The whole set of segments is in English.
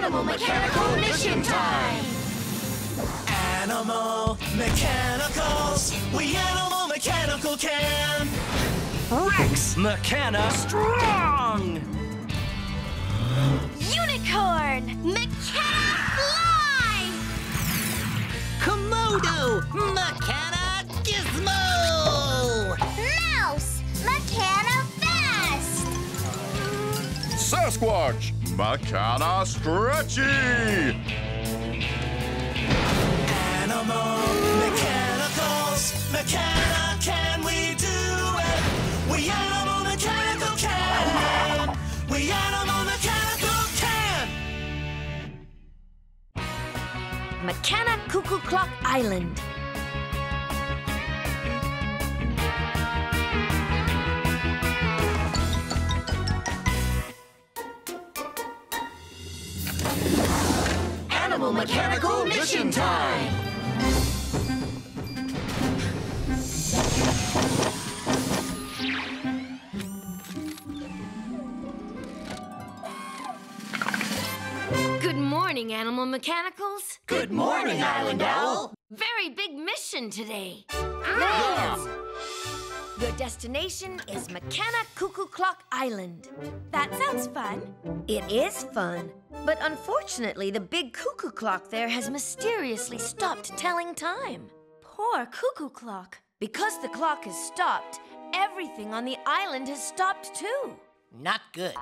Animal Mechanical Mission Time! Animal Mechanicals, we Animal Mechanical can! Rex Mechana Strong! Unicorn Mechana Fly! Komodo Mechana Gizmo! Mouse Mechana Fast! Sasquatch, Mechana Stretchy! Animal Mechanicals, Mechana can we do it? We Animal Mechanical can! We Animal Mechanical can! Mechana Cuckoo Clock Island. Animal Mechanical Mission Time! Good morning, Animal Mechanicals. Good morning, Island Owl! Very big mission today. Yeah. Your destination is Mechana Cuckoo Clock Island. That sounds fun. It is fun. But unfortunately, the big cuckoo clock there has mysteriously stopped telling time. Poor cuckoo clock. Because the clock has stopped, everything on the island has stopped too. Not good.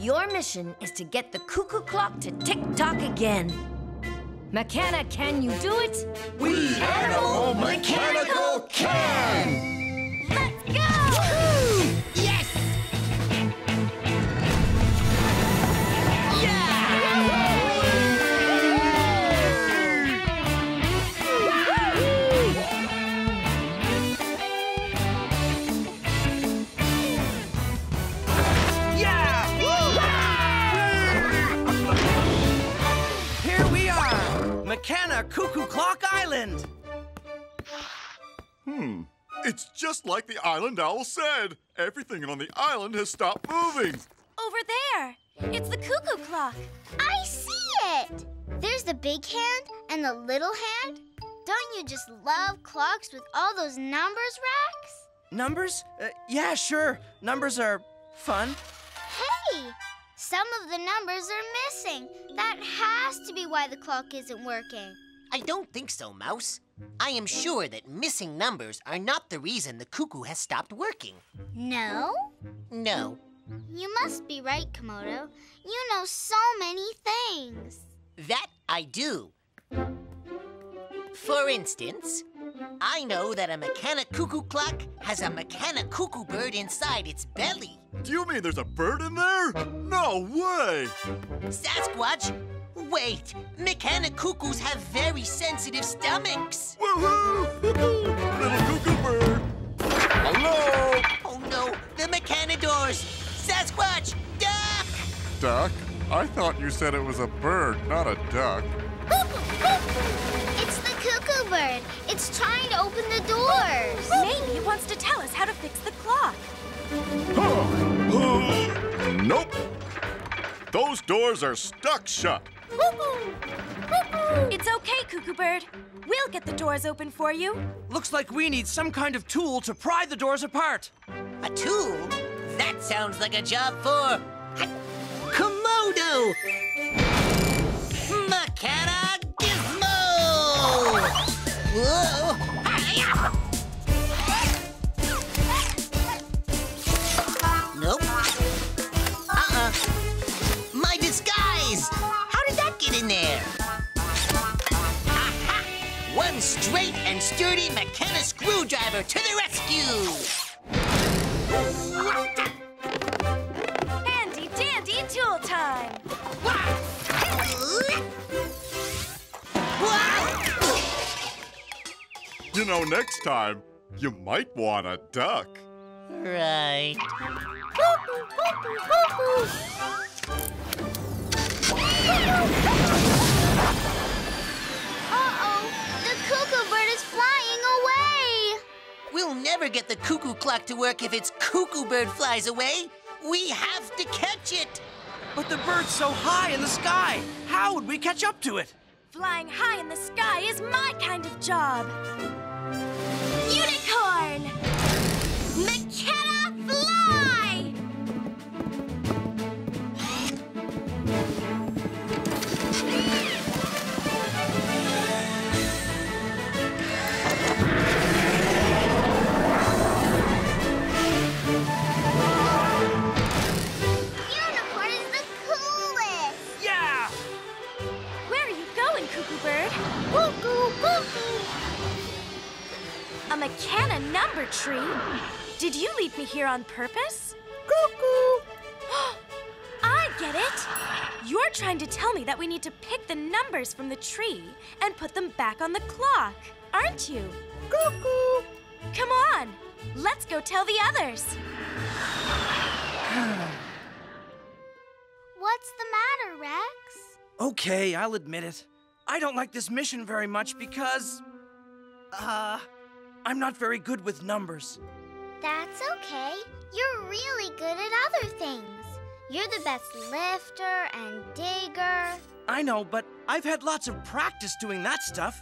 Your mission is to get the cuckoo clock to tick-tock again. Mechana, can you do it? We Animal Mechanical can! Let's go! Yes! Here we are! Mechana Cuckoo Clock Island! It's just like the Island Owl said. Everything on the island has stopped moving. Over there! It's the cuckoo clock. I see it! There's the big hand and the little hand. Don't you just love clocks with all those numbers, Rex? Numbers? Yeah, sure. Numbers are fun. Hey! Some of the numbers are missing. That has to be why the clock isn't working. I don't think so, Mouse. I am sure that missing numbers are not the reason the cuckoo has stopped working. No? No. You must be right, Komodo. You know so many things. That I do. For instance, I know that a Mechana cuckoo clock has a Mechana cuckoo bird inside its belly. Do you mean there's a bird in there? No way! Sasquatch, wait. Mechana cuckoos have very sensitive stomachs. Woohoo! Little cuckoo bird! Hello! Oh no, the Mechana doors! Sasquatch, duck! Duck? I thought you said it was a bird, not a duck. It's the cuckoo bird. It's trying to open the doors. Maybe it wants to tell us how to fix the clock. Nope! Those doors are stuck shut. It's okay, Cuckoo Bird. We'll get the doors open for you. Looks like we need some kind of tool to pry the doors apart. A tool? That sounds like a job for Komodo! Mechana Gizmo! Whoa! Hi-ya! Nope. My disguise! How did that get in there? Aha! One straight and sturdy Mechana screwdriver to the rescue! Handy dandy tool time. You know, next time, you might want a duck. Right. Uh-oh, the cuckoo bird is flying away. We'll never get the cuckoo clock to work if its cuckoo bird flies away. We have to catch it. But the bird's so high in the sky. How would we catch up to it? Flying high in the sky is my kind of job. Unicorn! McKenna, fly! Unicorn is the coolest! Yeah! Where are you going, Cuckoo Bird? Cuckoo, cuckoo! A McKenna number tree? Did you leave me here on purpose? Cuckoo! I get it! You're trying to tell me that we need to pick the numbers from the tree and put them back on the clock, aren't you? Cuckoo! Come on, let's go tell the others. What's the matter, Rex? Okay, I'll admit it. I don't like this mission very much because... I'm not very good with numbers. That's okay. You're really good at other things. You're the best lifter and digger. I know, but I've had lots of practice doing that stuff.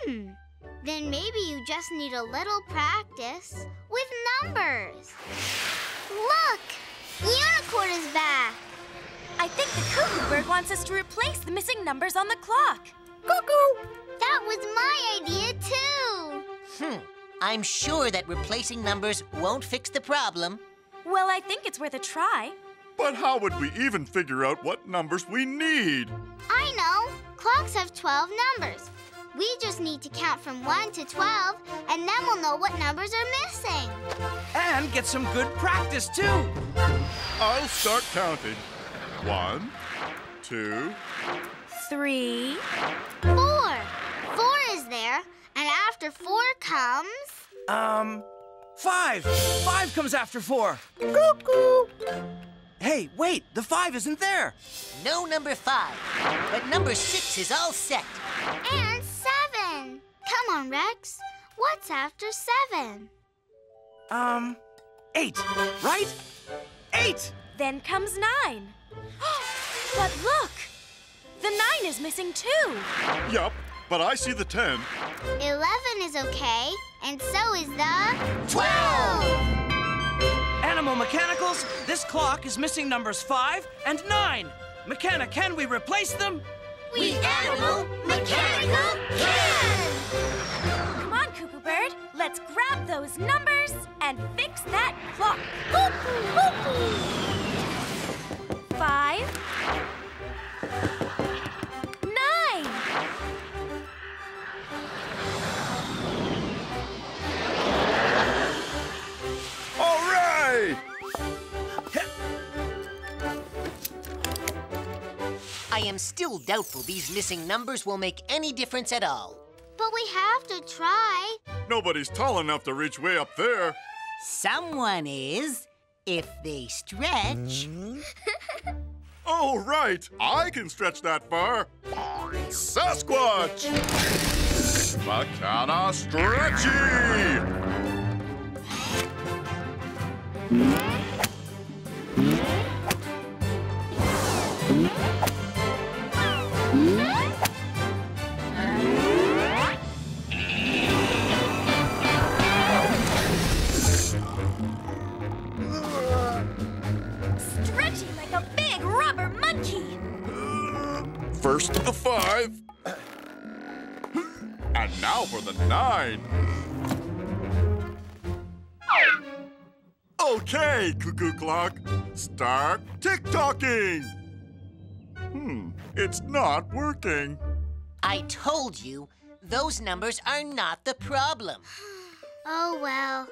Then maybe you just need a little practice with numbers. Look! Unicorn is back! I think the Cuckoo Bird wants us to replace the missing numbers on the clock. Cuckoo! That was my idea, too! I'm sure that replacing numbers won't fix the problem. Well, I think it's worth a try. But how would we even figure out what numbers we need? I know! Clocks have 12 numbers. We just need to count from 1 to 12, and then we'll know what numbers are missing. And get some good practice, too. I'll start counting. 1, 2... 3. 4. 4 is there, and after 4 comes... 5. 5 comes after 4. Cuckoo! Hey, wait, the 5 isn't there. No number 5, but number 6 is all set. And 7. Come on, Rex. What's after 7? 8, right? 8! Then comes 9. But look! The 9 is missing too. Yup, but I see the 10. 11 is okay, and so is the... 12! Animal Mechanicals, this clock is missing numbers 5 and 9. McKenna, can we replace them? We Animal Mechanical can! Come on, Cuckoo Bird. Let's grab those numbers and fix that clock. Cuckoo, cuckoo! 5. 9. All right! I am still doubtful these missing numbers will make any difference at all. But we have to try. Nobody's tall enough to reach way up there. Someone is, if they stretch. Oh, right. I can stretch that far. Sasquatch! McKenna Stretchy! Stretchy like a big rubber monkey. First the 5. And now for the 9. Okay, Cuckoo Clock. Start tick-tocking. It's not working. I told you, those numbers are not the problem. Oh, well.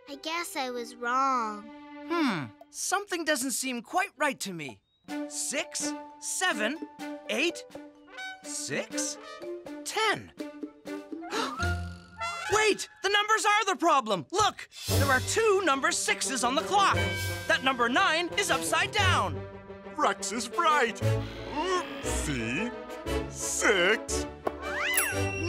I guess I was wrong. Something doesn't seem quite right to me. 6, 7, 8, 6, 10. Wait! The numbers are the problem! Look! There are 2 number 6s on the clock. That number 9 is upside down. Rex is right. See? 6, 9.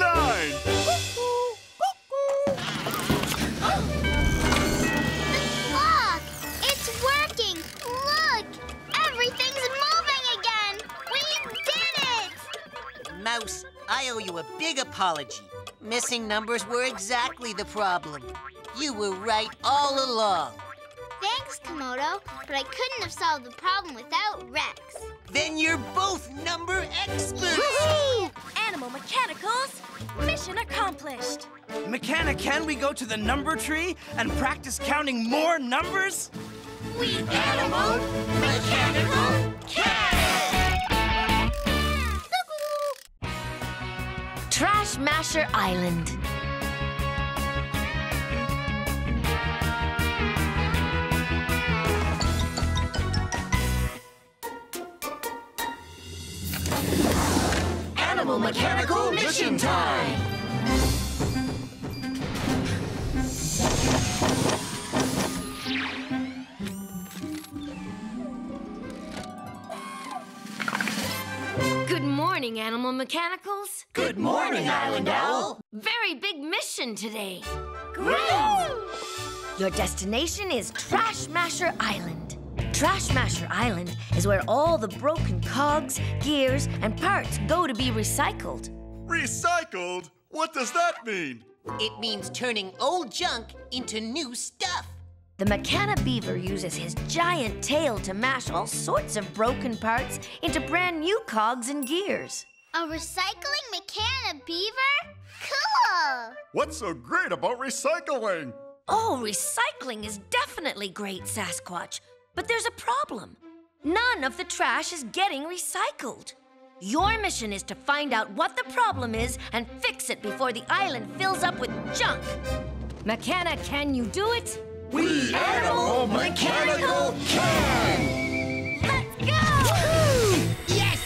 Look! It's working! Look! Everything's Mouse, I owe you a big apology. Missing numbers were exactly the problem. You were right all along. Thanks, Komodo, but I couldn't have solved the problem without Rex. Then you're both number experts. Woohoo! Animal Mechanicals, mission accomplished. McKenna, can we go to the number tree and practice counting more numbers? We Animal Mechanical can! Trash Masher Island. Animal Mechanical Mission Time! Good morning, Animal Mechanicals. Good morning, Island Owl! Very big mission today. Great! Your destination is Trash Masher Island. Trash Masher Island is where all the broken cogs, gears, and parts go to be recycled. Recycled? What does that mean? It means turning old junk into new stuff. The McKenna beaver uses his giant tail to mash all sorts of broken parts into brand new cogs and gears. A recycling McKenna beaver? Cool! What's so great about recycling? Oh, recycling is definitely great, Sasquatch. But there's a problem. None of the trash is getting recycled. Your mission is to find out what the problem is and fix it before the island fills up with junk. McKenna, can you do it? We Animal Mechanical can! Let's go! Yes!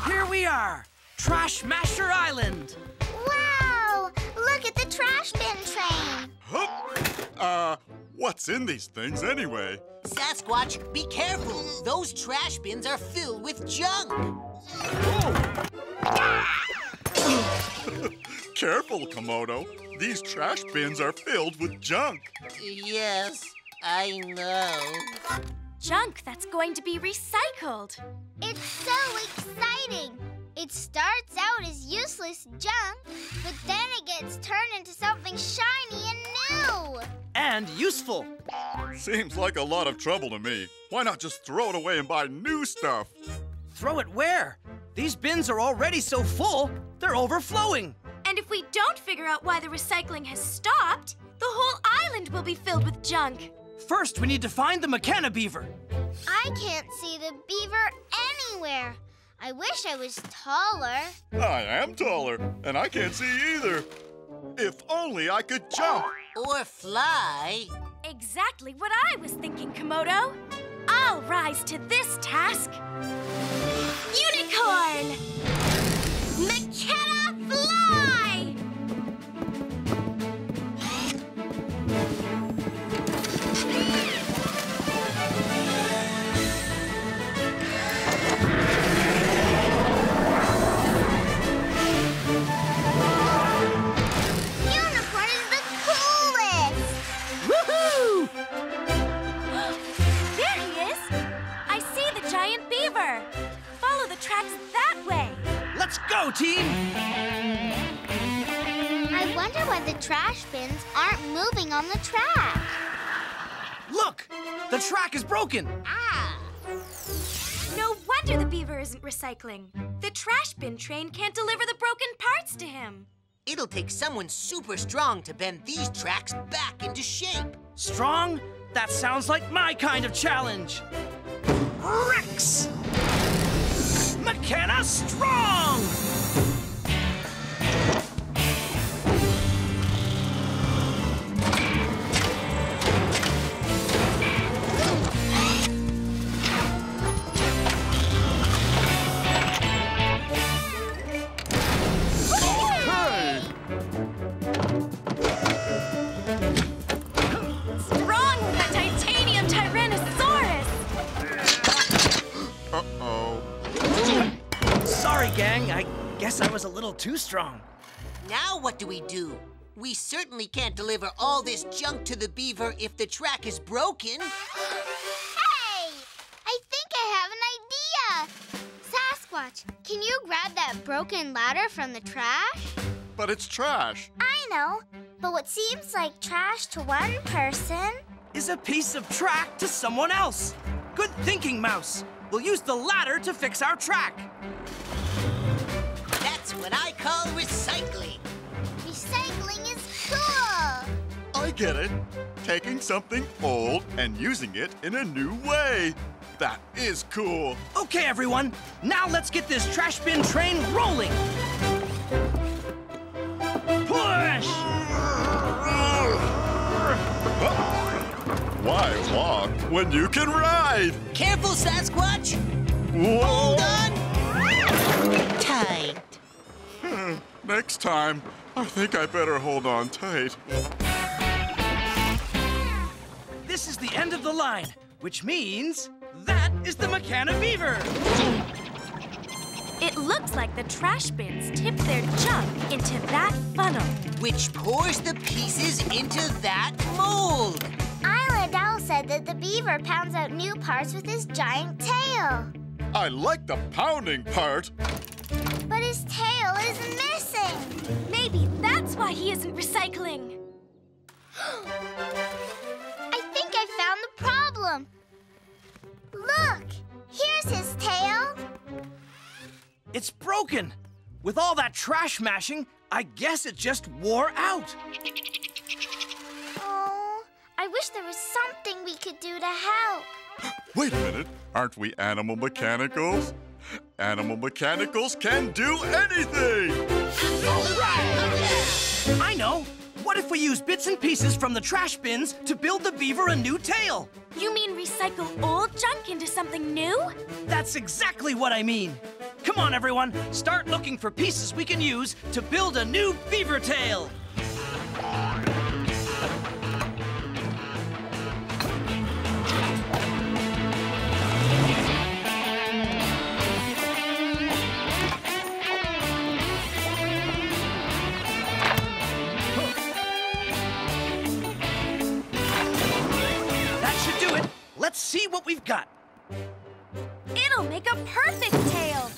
Here we are, Trash Masher Island. Wow! Look at the trash bin train. What's in these things anyway? Sasquatch, be careful. Those trash bins are filled with junk. Careful, Komodo. These trash bins are filled with junk. Yes, I know. Junk that's going to be recycled. It's so exciting. It starts out as useless junk, but then it gets turned into something shiny and new. And useful. Seems like a lot of trouble to me. Why not just throw it away and buy new stuff? Throw it where? These bins are already so full, they're overflowing. And if we don't figure out why the recycling has stopped, the whole island will be filled with junk. First, we need to find the McKenna beaver. I can't see the beaver anywhere. I wish I was taller. I am taller, and I can't see either. If only I could jump. Or fly. Exactly what I was thinking, Komodo. I'll rise to this task. Unicorn! McKenna fly! Unicorn is the coolest! Woohoo! There he is! I see the giant beaver. Follow the tracks that way. Let's go, team! I wonder why the trash bins aren't moving on the track. Look! The track is broken. Ah! No wonder the beaver isn't recycling. The trash bin train can't deliver the broken parts to him. It'll take someone super strong to bend these tracks back into shape. Strong? That sounds like my kind of challenge. Rex! McKenna strong! Strong with that titanium Tyrannosaurus! guess I was a little too strong. Now what do we do? We certainly can't deliver all this junk to the beaver if the track is broken. Hey! I think I have an idea! Sasquatch, can you grab that broken ladder from the trash? But it's trash. I know, but what seems like trash to one person... Is a piece of track to someone else. Good thinking, Mouse. We'll use the ladder to fix our track. That's what I call recycling. Recycling is cool! I get it. Taking something old and using it in a new way. That is cool. Okay, everyone. Now let's get this trash bin train rolling. Push! Why walk when you can ride? Careful, Sasquatch! Whoa. Hold on! Tight. Next time, I think I better hold on tight. This is the end of the line, which means that is the McKenna Beaver. It looks like the trash bins tipped their junk into that funnel. Which pours the pieces into that mold. Island Owl said that the beaver pounds out new parts with his giant tail. I like the pounding part. But his tail is missing. Maybe that's why he isn't recycling. I think I found the problem. Look, here's his tail. It's broken. With all that trash mashing, I guess it just wore out. Oh, I wish there was something we could do to help. Wait a minute. Aren't we animal mechanicals? Animal mechanicals can do anything! I know. What if we use bits and pieces from the trash bins to build the beaver a new tail? You mean recycle old junk into something new? That's exactly what I mean. Come on, everyone. Start looking for pieces we can use to build a new beaver tail. Let's see what we've got. It'll make a perfect tail.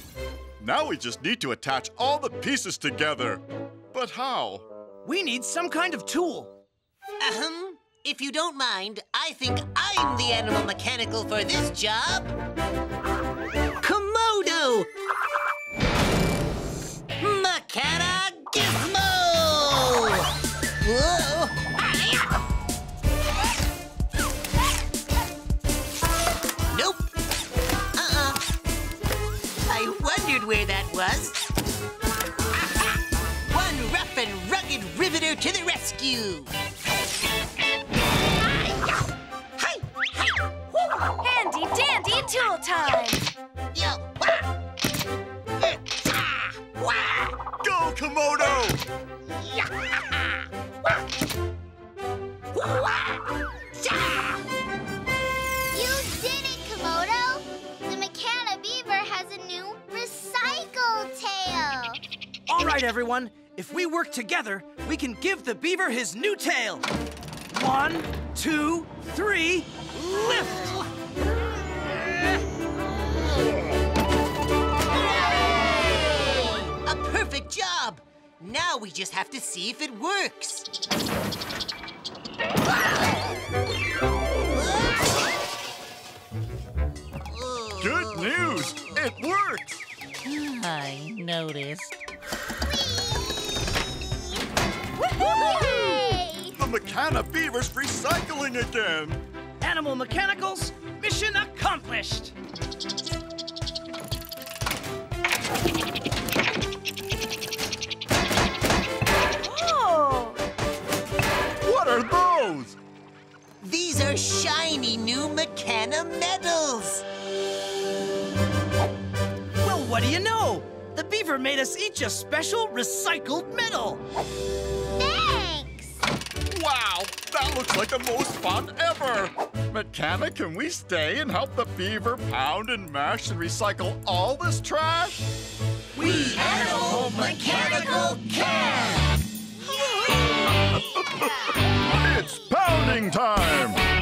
Now we just need to attach all the pieces together. But how? We need some kind of tool. If you don't mind, I think I'm the animal mechanical for this job. Komodo! Mechana Gizmo! Whoa! Nope. I wondered where that was. One rough and rugged riveter to the rescue. Handy dandy tool time. Go, Komodo! You did it, Komodo! The McKenna Beaver has a new recycle tail! All right, everyone. If we work together, we can give the beaver his new tail. 1, 2, 3, lift! A perfect job! Now we just have to see if it works. Good news! It works! I noticed. Yay! The McKenna Beaver's recycling again! Animal Mechanicals, mission accomplished! Oh! What are those? These are shiny new McKenna medals. Well, what do you know? The beaver made us each a special recycled medal. Thanks! Wow, that looks like the most fun ever! McKenna, can we stay and help the beaver pound and mash and recycle all this trash? We Animal Mechanical can! It's pounding time!